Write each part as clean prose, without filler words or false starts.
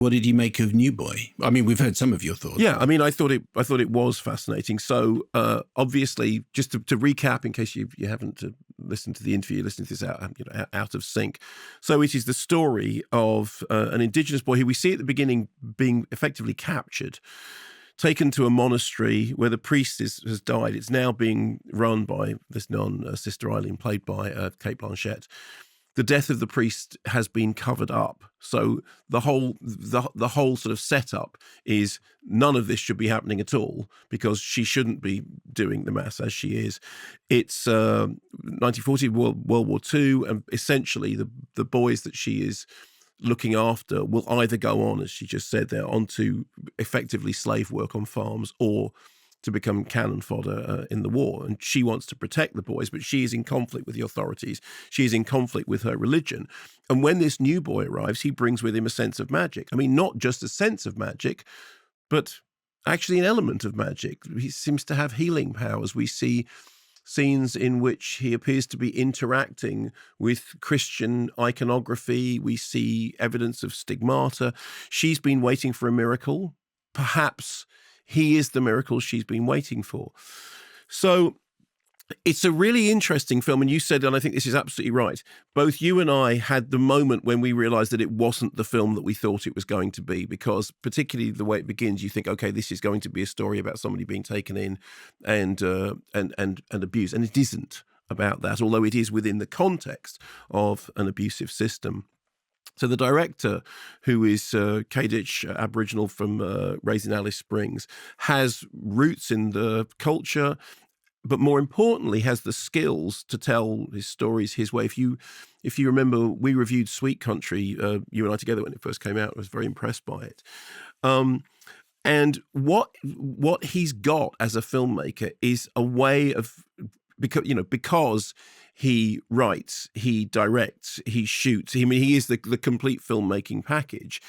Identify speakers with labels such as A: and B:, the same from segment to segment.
A: What did you make of New Boy? I mean, we've heard some of your thoughts.
B: Yeah, I mean, I thought it was fascinating. So obviously, just to recap, in case you haven't listened to the interview, you're listening to this out of sync. So it is the story of an Indigenous boy who we see at the beginning being effectively captured, taken to a monastery where the priest has died. It's now being run by this nun, Sister Eileen, played by Kate Blanchett. The death of the priest has been covered up. So the whole sort of setup is none of this should be happening at all because she shouldn't be doing the mass as she is. It's 1940, World War II, and essentially the boys that she is looking after will either go on, as she just said there, onto effectively slave work on farms or to become cannon fodder in the war. And she wants to protect the boys, but she is in conflict with the authorities. She is in conflict with her religion. And when this new boy arrives, he brings with him a sense of magic. I mean, not just a sense of magic, but actually an element of magic. He seems to have healing powers. We see scenes in which he appears to be interacting with Christian iconography. We see evidence of stigmata. She's been waiting for a miracle. Perhaps he is the miracle she's been waiting for. So it's a really interesting film. And you said, and I think this is absolutely right, both you and I had the moment when we realized that it wasn't the film that we thought it was going to be, because particularly the way it begins, you think, okay, this is going to be a story about somebody being taken in and abused. And it isn't about that, although it is within the context of an abusive system. So the director, who is Kadich Aboriginal from raised in Alice Springs, has roots in the culture, but more importantly, has the skills to tell his stories his way. If you remember, we reviewed Sweet Country, you and I together when it first came out. I was very impressed by it. And what he's got as a filmmaker is a way of, because he writes, he directs, he shoots. I mean, he is the complete filmmaking package.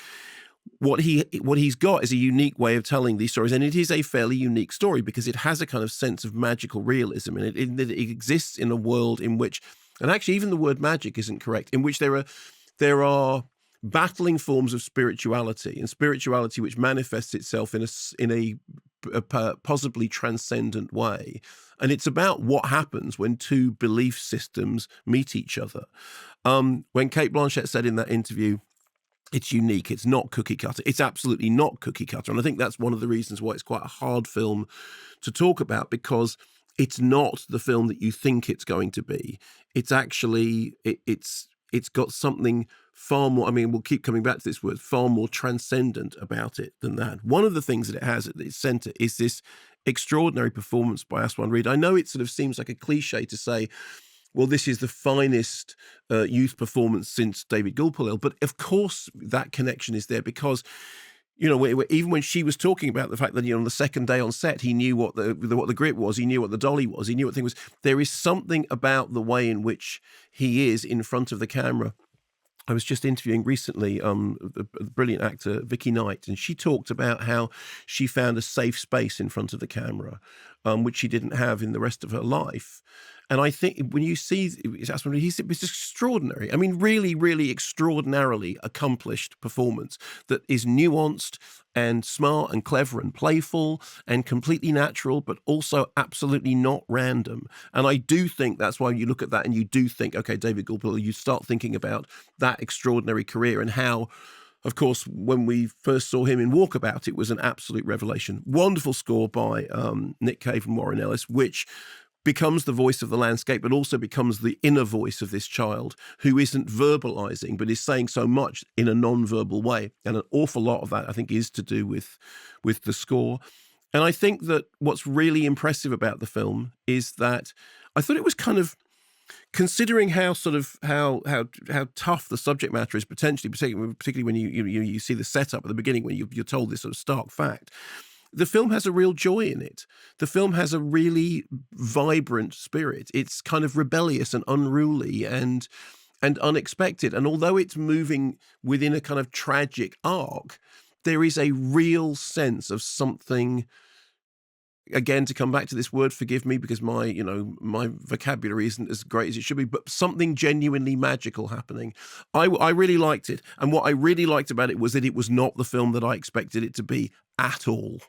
B: What he's got is a unique way of telling these stories, and it is a fairly unique story because it has a kind of sense of magical realism, and it exists in a world in which, and actually even the word magic isn't correct, in which there are battling forms of spirituality, and spirituality which manifests itself in a possibly transcendent way. And it's about what happens when two belief systems meet each other. When Kate Blanchett said in that interview, it's unique, it's not cookie cutter. It's absolutely not cookie cutter. And I think that's one of the reasons why it's quite a hard film to talk about, because it's not the film that you think it's going to be. It's actually, it's got something far more, I mean, we'll keep coming back to this word, far more transcendent about it than that. One of the things that it has at its center is this extraordinary performance by Aswan Reed. I know it sort of seems like a cliche to say, well, this is the finest youth performance since David Gulpilil, but of course that connection is there because, even when she was talking about the fact that, on the second day on set, he knew what the grip was, he knew what the dolly was, he knew what thing was. There is something about the way in which he is in front of the camera. I was just interviewing recently the brilliant actor Vicky Knight, and she talked about how she found a safe space in front of the camera, which she didn't have in the rest of her life. And I think when you see it's extraordinary. I mean, really, really extraordinarily accomplished performance that is nuanced and smart and clever and playful and completely natural, but also absolutely not random. And I do think that's why you look at that and you do think, okay, David Gulpilil, you start thinking about that extraordinary career and how, of course, when we first saw him in Walkabout, it was an absolute revelation. Wonderful score by Nick Cave and Warren Ellis, which becomes the voice of the landscape, but also becomes the inner voice of this child who isn't verbalizing, but is saying so much in a non-verbal way. And an awful lot of that, I think, is to do with the score. And I think that what's really impressive about the film is that I thought it was kind of, considering how tough the subject matter is particularly when you see the setup at the beginning, when you're told this sort of stark fact. The film has a real joy in it. The film has a really vibrant spirit. It's kind of rebellious and unruly and unexpected. And although it's moving within a kind of tragic arc, there is a real sense of something again, to come back to this word, forgive me, because my vocabulary isn't as great as it should be, but something genuinely magical happening. I really liked it. And what I really liked about it was that it was not the film that I expected it to be at all.